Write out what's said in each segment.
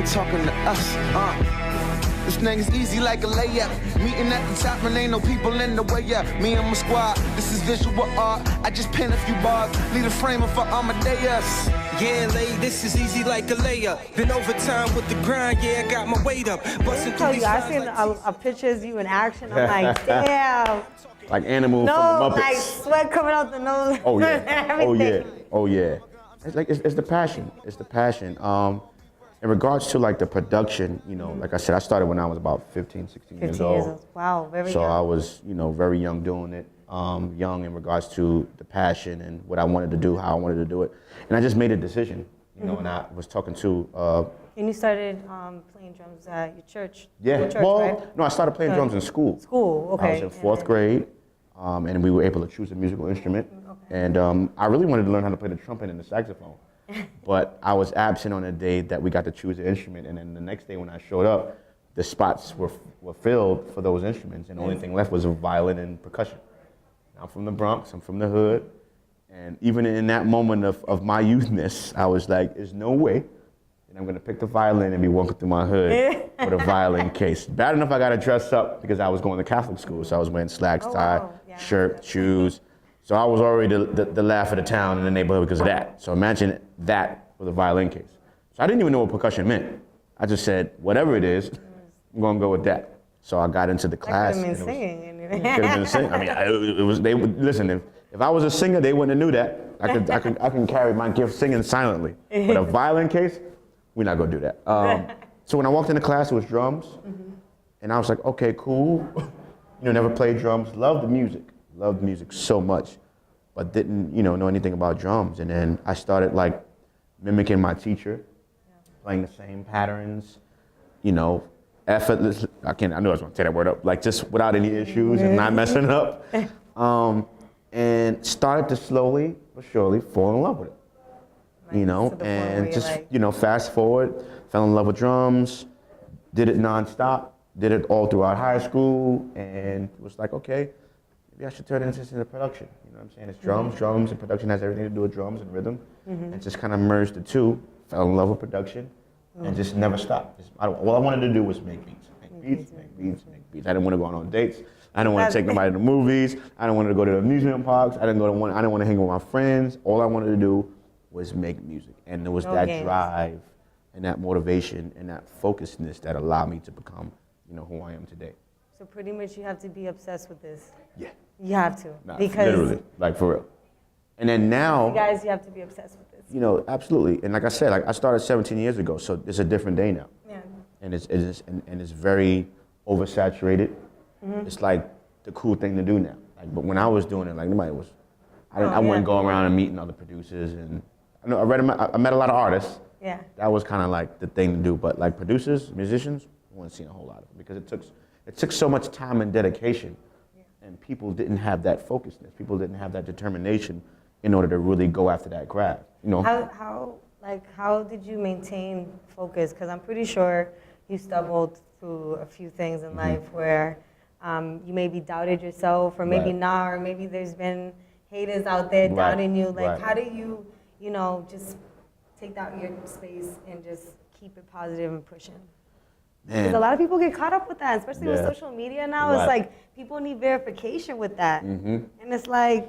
talking to us, This thing is easy like a layup. Meeting at the top and ain't no people in the way up. Me and my squad, this is visual art. I just pen a few bars, leave a framing for AMADEUS. Yeah, lady, this is easy like a layup. Been overtime with the grind, yeah, I got my weight up. Busting through these I've seen a pictures of you in action. I'm like, damn. Like animal from the Muppets. Like sweat coming out the nose. Oh yeah. Oh yeah. Oh yeah. It's like it's the passion. It's the passion. In regards to like the production, you know, like I said, I started when I was about 15, 16 years old. Wow, very young. So I was, you know, very young doing it. Young in regards to the passion and what I wanted to do, how I wanted to do it. And I just made a decision, you know, and I was talking to... and you started playing drums at your church? Yeah, your church, well, right? no, I started playing drums in school. School, okay. I was in fourth grade, and we were able to choose a musical instrument. Okay. And I really wanted to learn how to play the trumpet and the saxophone. But I was absent on the day that we got to choose the instrument, and then the next day when I showed up, the spots were filled for those instruments, and the only thing left was a violin and percussion. I'm from the Bronx, I'm from the hood, and even in that moment of my youthness, I was like, there's no way that I'm gonna pick the violin and be walking through my hood with a violin case. Bad enough I gotta dress up because I was going to Catholic school, so I was wearing slacks, tie, shirt, shoes. So I was already the laugh of the town in the neighborhood because of that. So imagine that with a violin case. So I didn't even know what percussion meant. I just said, whatever it is, I'm gonna go with that. So I got into the class. Could have been singing. Could have been singing. I mean, it was. They would listen. If I was a singer, they wouldn't have knew that. I can carry my gift singing silently. But a violin case, we're not gonna do that. So when I walked into class, it was drums, and I was like, okay, cool. You know, never played drums. Loved the music so much, but didn't know anything about drums. And then I started like mimicking my teacher, playing the same patterns, effortless. I knew I was gonna say that word up, like just without any issues and not messing up. And started to slowly but surely fall in love with it. And just, fast forward, fell in love with drums, did it nonstop, did it all throughout high school, and was like, okay, maybe I should turn this into production. You know what I'm saying? It's drums, and production has everything to do with drums and rhythm. And just kind of merged the two, fell in love with production, and just never stopped. All I wanted to do was make beats. Make beats. I didn't want to go on dates. I didn't want to take nobody to the movies. I didn't want to go to the amusement parks. I didn't want to hang with my friends. All I wanted to do was make music. And there was that drive and that motivation and that focusedness that allowed me to become, who I am today. So pretty much you have to be obsessed with this. Yeah. You have to. Nah, because literally, like for real. And then now, you guys, you have to be obsessed with this. Absolutely. And like I said, I started 17 years ago, so it's a different day now. Yeah. And it's very oversaturated. It's like the cool thing to do now. But when I was doing it, like nobody was. I wouldn't go around and meeting other producers, and I met a lot of artists. Yeah. That was kind of like the thing to do. But like producers, musicians, I wasn't seeing a whole lot of them because it took so much time and dedication, and people didn't have that focusedness. People didn't have that determination in order to really go after that craft. How did you maintain focus? Because I'm pretty sure you stumbled through a few things in life where you maybe doubted yourself, or maybe not, or maybe there's been haters out there doubting you. How do you, just take out your space and just keep it positive and pushing? Because a lot of people get caught up with that, especially with social media now. It's like people need verification with that, and it's like.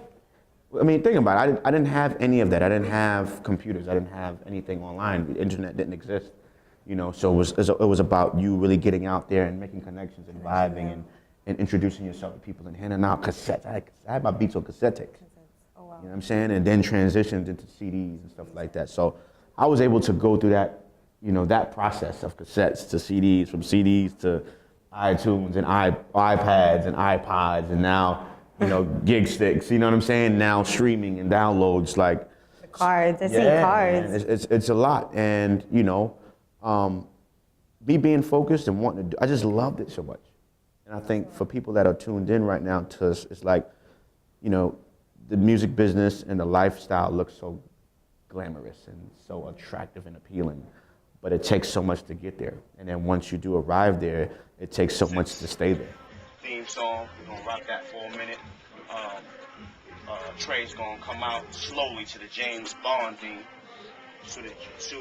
I mean, think about it. I didn't have any of that. I didn't have computers. I didn't have anything online. The internet didn't exist, So it was about you really getting out there and making connections and vibing and introducing yourself to people and handing out cassettes. I had my beats on cassette tapes. Oh, wow. You know what I'm saying? And then transitioned into CDs and stuff like that. So I was able to go through that, that process of cassettes to CDs, from CDs to iTunes and iPads and iPods, and now, gig sticks, you know what I'm saying? Now streaming and downloads, like. The cards, I see cards. It's a lot. And, me being focused and wanting to do, I just loved it so much. And I think for people that are tuned in right now to us, it's like, the music business and the lifestyle looks so glamorous and so attractive and appealing, but it takes so much to get there. And then once you do arrive there, it takes so much to stay there. Theme song, we're gonna rock that for a minute. Trey's gonna come out slowly to the James Bond theme. soon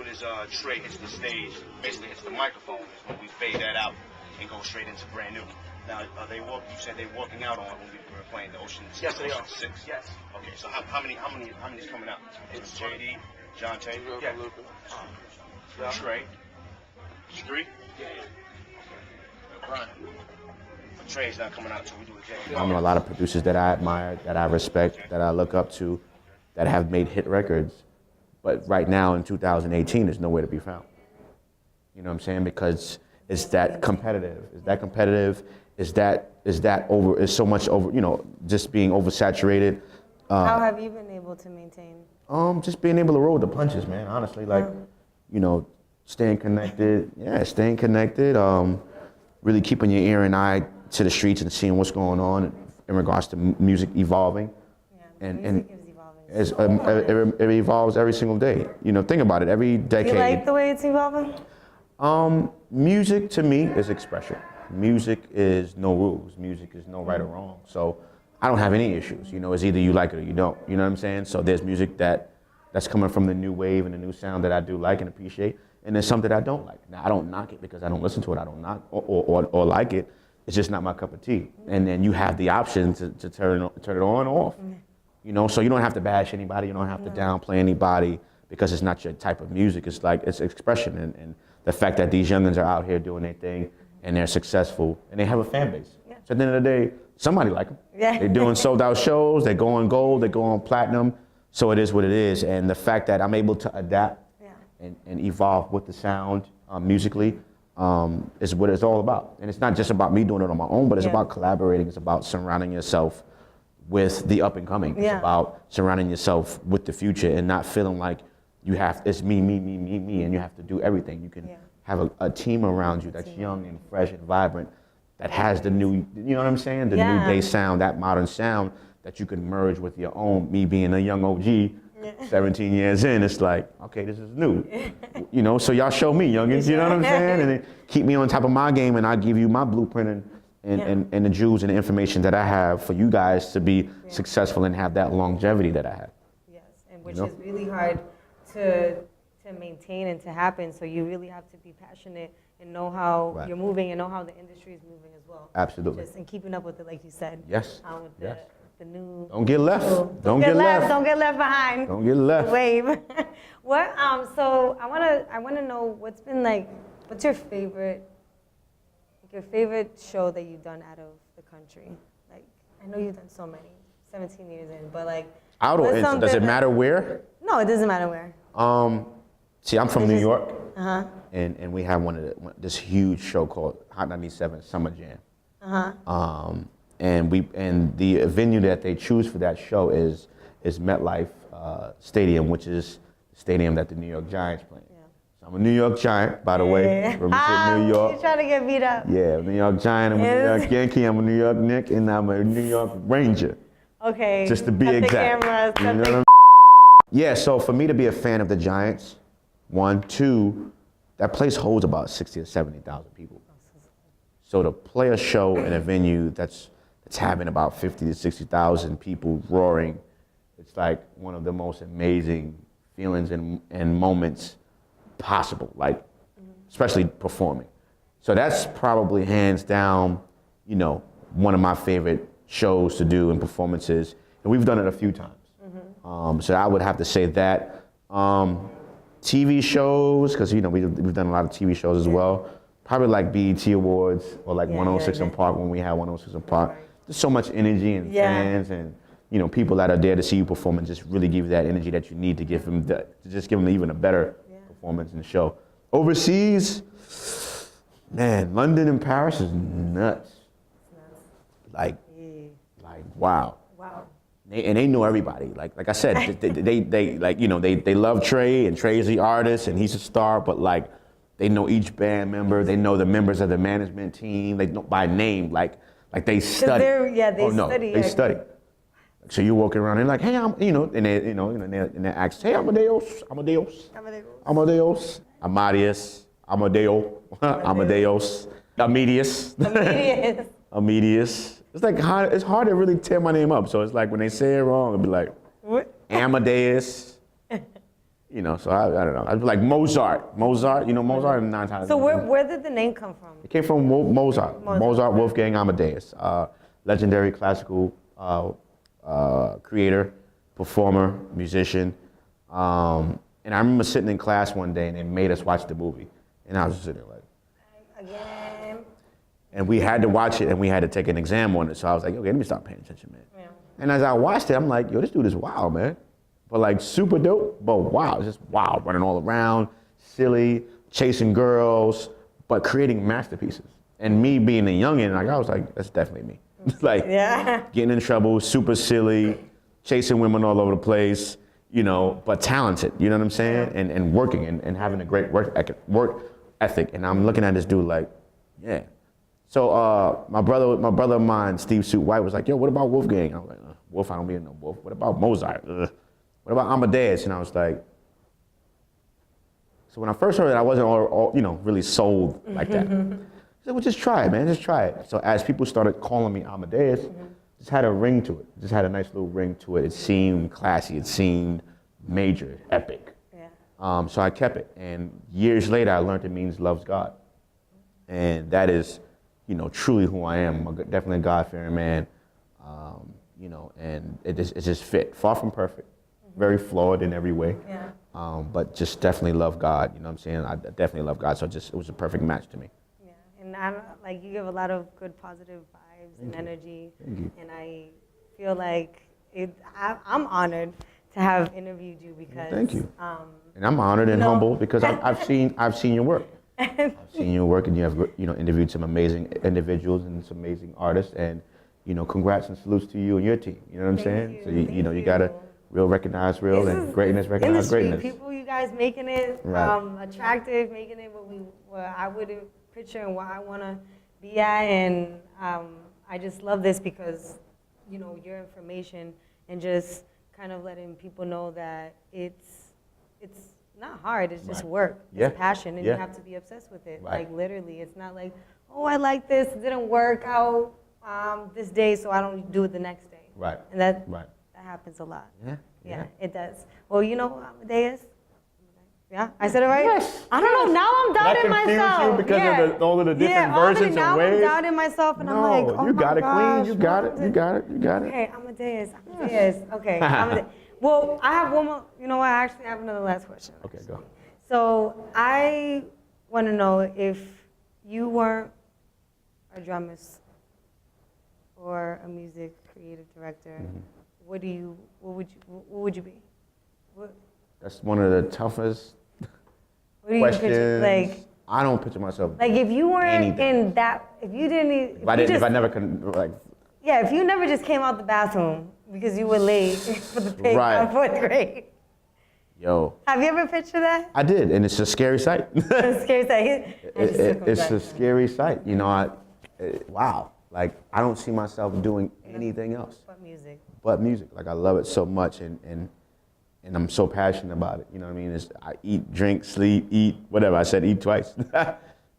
as Trey hits the stage, basically hits the microphone, is when we fade that out and go straight into brand new. Now, are they you said they're walking out on when we were playing the Ocean? Yes, they Ocean are. 6. Yes. Okay, so how many is coming out? It's JD, John Tate, Yeah. Trey. It's 3? Yeah. Brian. Trey's not coming out until we do a jam. I know a lot of producers that I admire, that I respect, that I look up to, that have made hit records, but right now in 2018, there's nowhere to be found. You know what I'm saying? Because it's that competitive. Is so much over, you know, just being oversaturated. How have you been able to maintain? Just being able to roll with the punches, man, honestly, like, you know, staying connected, really keeping your ear and eye to the streets and seeing what's going on in regards to music evolving. Yeah, and music is evolving. it evolves every single day. You know, think about it, every decade. You like the way it's evolving? Music to me is expression. Music is no rules. Music is no right or wrong. So I don't have any issues. You know, it's either you like it or you don't. You know what I'm saying? So there's music that's coming from the new wave and the new sound that I do like and appreciate. And there's something I don't like. Now, I don't knock it because I don't listen to it. I don't knock or like it. It's just not my cup of tea. And then you have the option to turn it on or off. You know, so you don't have to bash anybody. You don't have to downplay anybody because it's not your type of music. It's like, it's expression. And the fact that these youngins are out here doing their thing and they're successful and they have a fan base. Yeah. So at the end of the day, somebody like them. Yeah. They're doing sold out shows. They're going gold. They're going platinum. So it is what it is. And the fact that I'm able to adapt and evolve with the sound musically is what it's all about. And it's not just about me doing it on my own, but it's about collaborating. It's about surrounding yourself with the up and coming. It's about surrounding yourself with the future and not feeling like it's me, and you have to do everything. You can have a team around you that's young and fresh and vibrant, that has the new, you know what I'm saying? The new day sound, that modern sound that you can merge with your own. Me being a young OG, 17 years in, it's like, okay, this is new. You know, so y'all show me, youngins, you know what I'm saying? And then keep me on top of my game and I'll give you my blueprint and the jewels and the information that I have for you guys to be successful and have that longevity that I have. Yes, and which is really hard to maintain and to happen. So you really have to be passionate and know how you're moving and know how the industry is moving as well. Absolutely. Just and keeping up with it, like you said. Yes. With the new. Don't get left. Don't get left. Don't get left behind. Don't get left. The wave. What? So I wanna know what's been like. What's your favorite show that you've done out of the country? Like, I know you've done so many, 17 years in, but like. Out or in? Does it matter where? No, it doesn't matter where. See, I'm from New York, and we have this huge show called Hot 97 Summer Jam. And the venue that they choose for that show is MetLife Stadium, which is the stadium that the New York Giants play. So I'm a New York Giant, by the way, from New York. You're trying to get beat up. Yeah, New York Giant, I'm a New York Yankee, I'm a New York Knick, and I'm a New York Ranger. Okay. Just to be exact. The cameras, yeah, so for me to be a fan of the Giants, 1, 2, that place holds about 60 or 70,000 people. So to play a show in a venue that's having about 50 to 60,000 people roaring, it's like one of the most amazing feelings and moments possible, like especially performing. So that's probably hands down, you know, one of my favorite shows to do and performances, and we've done it a few times. So I would have to say that. TV shows, because you know we've done a lot of TV shows as well. Probably like BET Awards or like 106 in Park when we had 106 in Park. There's so much energy and fans and you know people that are there to see you perform and just really give you that energy that you need to give them even a better performance in the show. Overseas, man, London and Paris is nuts. Like wow. And they know everybody. Like I said, they like you know they love Trey, and Trey's the artist and he's a star, but like they know each band member, they know the members of the management team, they know by name, like they study. They study. So you're walking around and like, hey, and they ask, hey, Amadeus, Amadeus, Amadeus. It's like it's hard to really tear my name up. So it's like when they say it wrong, it'll be like, what? Amadeus, You know, so I don't know. I was like Mozart. Mozart, you know Mozart and 9 times. So where did the name come from? It came from Mozart. Mozart Wolfgang Amadeus, legendary classical creator, performer, musician. And I remember sitting in class one day and they made us watch the movie. And I was just sitting there like, Again. and we had to watch it and we had to take an exam on it. So I was like, okay, let me start paying attention, man. Yeah. And as I watched it, I'm like, yo, this dude is wild, man. But like super dope, but wow, just wild, running all around, silly, chasing girls, but creating masterpieces. And me being a youngin', like I was like, that's definitely me. Like getting in trouble, super silly, chasing women all over the place, you know, but talented, you know what I'm saying? And working and having a great work ethic. And I'm looking at this dude like, yeah. So my brother of mine, Steve Suit White, was like, yo, what about Wolfgang? I was like, Wolf, I don't mean no Wolf. What about Mozart? What about Amadeus? And I was like, so when I first heard it, I wasn't all you know, really sold like that. He said, well, just try it, man, just try it. So as people started calling me Amadeus, it just had a ring to it. It just had a nice little ring to it. It seemed classy, it seemed major, epic. Yeah. So I kept it. And years later, I learned it means loves God. And that is, you know, truly who I am. I'm definitely a God-fearing man, you know, and it just fit. Far from perfect. Very flawed in every way, but just definitely love God. You know what I'm saying? I definitely love God, so it was a perfect match to me. Yeah, and like you give a lot of good positive vibes and energy, and I feel like I'm honored to have interviewed you because. Thank you. And I'm honored and humble because I've seen your work. I've seen your work, and you have interviewed some amazing individuals and some amazing artists, and congrats and salutes to you and your team. You know what I'm saying? So you gotta. Real recognize real, and greatness recognize greatness. People, you guys making it attractive, making it what I would picture and what I want to be at, and I just love this because, your information and just kind of letting people know that it's not hard, it's just work, it's passion, and you have to be obsessed with it. Like literally, it's not like, oh, I like this, it didn't work out this day, so I don't do it the next day. Right. And that happens a lot. Yeah, it does. Well, Amadeus? Yeah, I said it right? Yes. I don't know, now I'm doubting myself. You because of all of the different versions and ways? Now I'm doubting myself, and I'm like, oh you my got it, gosh, Queen, you got it. Okay, Amadeus. Okay, Amadeus. Well, I have one more, I actually have another last question. Okay, go. So I want to know, if you weren't a drummer or a music creative director, what would you be? That's one of the toughest what questions. Do you picture? Like, I don't picture myself. Like if you weren't in that, if you didn't, if I never could, like. Yeah, if you never just came out the bathroom because you were late for the pig on 4th grade. Yo. Have you ever pictured that? I did, and it's a scary sight. It's a scary sight. It's a scary sight. Wow. Like, I don't see myself doing anything else. But music. Like, I love it so much, and I'm so passionate about it. You know what I mean? I eat, drink, sleep, eat, whatever. I said eat twice.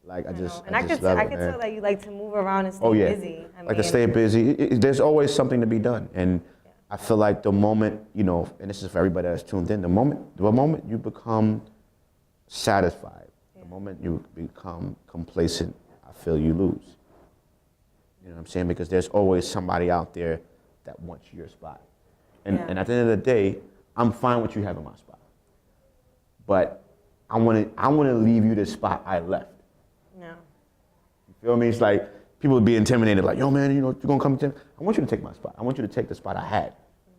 Like, I just love it, man. I could tell that you like to move around and stay busy. To stay busy. There's always something to be done. And I feel like the moment, and this is for everybody that's tuned in, the moment you become satisfied, the moment you become complacent, I feel you lose. You know what I'm saying? Because there's always somebody out there that wants your spot. And at the end of the day, I'm fine with you having my spot. But I want to leave you the spot I left. No. You feel me? It's like people would be intimidated, like, yo, man, you're going to come to, I want you to take my spot. I want you to take the spot I had.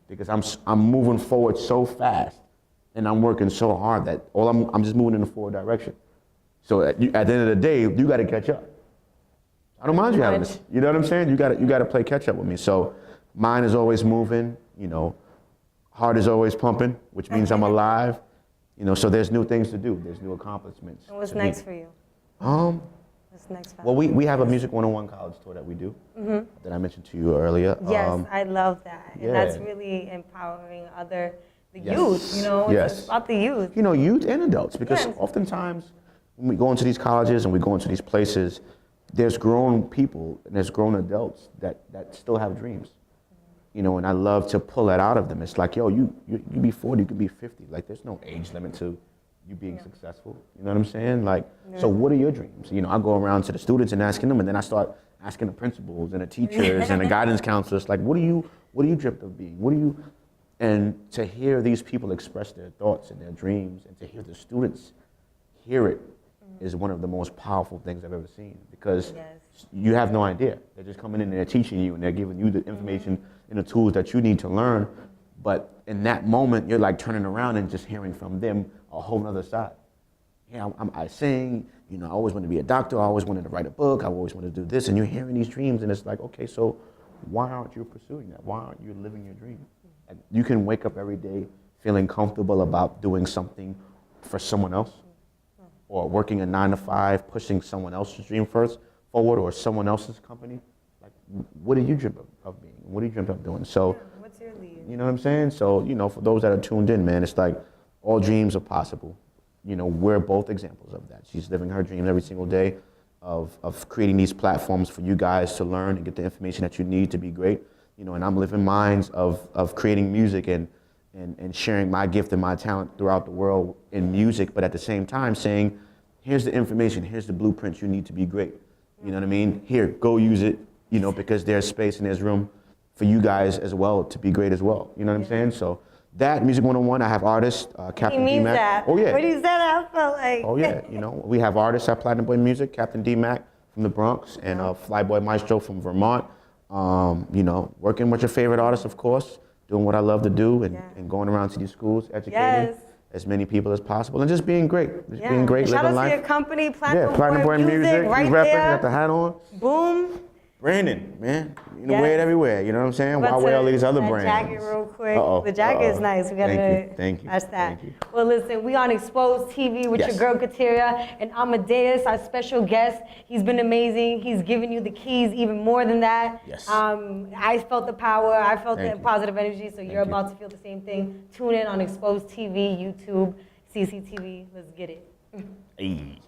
Because I'm moving forward so fast and I'm working so hard that I'm just moving in the forward direction. So at the end of the day, you got to catch up. I don't mind you having this. You know what I'm saying? You got to play catch up with me. So mind is always moving, heart is always pumping, which means I'm alive. So there's new things to do. There's new accomplishments. And what's next for you? What's next? Well, we have a Music 101 college tour that we do that I mentioned to you earlier. Yes, I love that. And that's really empowering the youth, It's about the youth. Youth and adults, because oftentimes when we go into these colleges and we go into these places, there's grown people and there's grown adults that still have dreams. you know, and I love to pull that out of them. It's like, yo, you be 40, you could be 50. Like, there's no age limit to you being successful. You know what I'm saying? Like, so what are your dreams? You know, I go around to the students and asking them, and then I start asking the principals and the teachers and the guidance counselors, like, what do you dream of being? What do you, and to hear these people express their thoughts and their dreams, and to hear the students hear it is one of the most powerful things I've ever seen, because you have no idea. They're just coming in and they're teaching you, and they're giving you the information and the tools that you need to learn. But in that moment, you're like turning around and just hearing from them a whole nother side. Yeah, I sing, you know, I always wanted to be a doctor, I always wanted to write a book, I always wanted to do this, and you're hearing these dreams, and it's like, okay, so why aren't you pursuing that? Why aren't you living your dream? And you can wake up every day feeling comfortable about doing something for someone else, or working a 9 to 5, pushing someone else's dream forward, or someone else's company. Like, what do you dream of being? What do you dream of doing? So, what's your lead? You know what I'm saying? So, you know, for those that are tuned in, man, it's like all dreams are possible. You know, we're both examples of that. She's living her dreams every single day of creating these platforms for you guys to learn and get the information that you need to be great. You know, and I'm living mines of creating music and sharing my gift and my talent throughout the world in music, but at the same time saying, here's the information, here's the blueprints you need to be great. You know what I mean? Here, go use it, you know, because there's space and there's room for you guys as well to be great as well. You know what I'm saying? So that, Music 101, I have artists, Captain D-Mac. Oh yeah. When he said that, I felt like. Oh yeah, you know, we have artists at Platinum Boy Music, Captain D-Mac from the Bronx, and Flyboy Maestro from Vermont. You know, working with your favorite artists, of course, doing what I love to do, and going around to these schools, educating as many people as possible, and just being great. Just being great, living life. Shout out to your company, Platinum Boy Music, right repping, there. got the hat on. Boom. Brandon, man, you know, wear it everywhere. You know what I'm saying? Why wear all these other brands? Jacket real quick. The jacket is nice. We gotta thank you. That's that. Thank you. Well, listen, we on eXpozed TV with your girl Katiria and Amadeus, our special guest. He's been amazing. He's given you the keys, even more than that. Yes. I felt the power. I felt the positive energy. So you're about to feel the same thing. Tune in on eXpozed TV, YouTube, CCTV. Let's get it. Hey.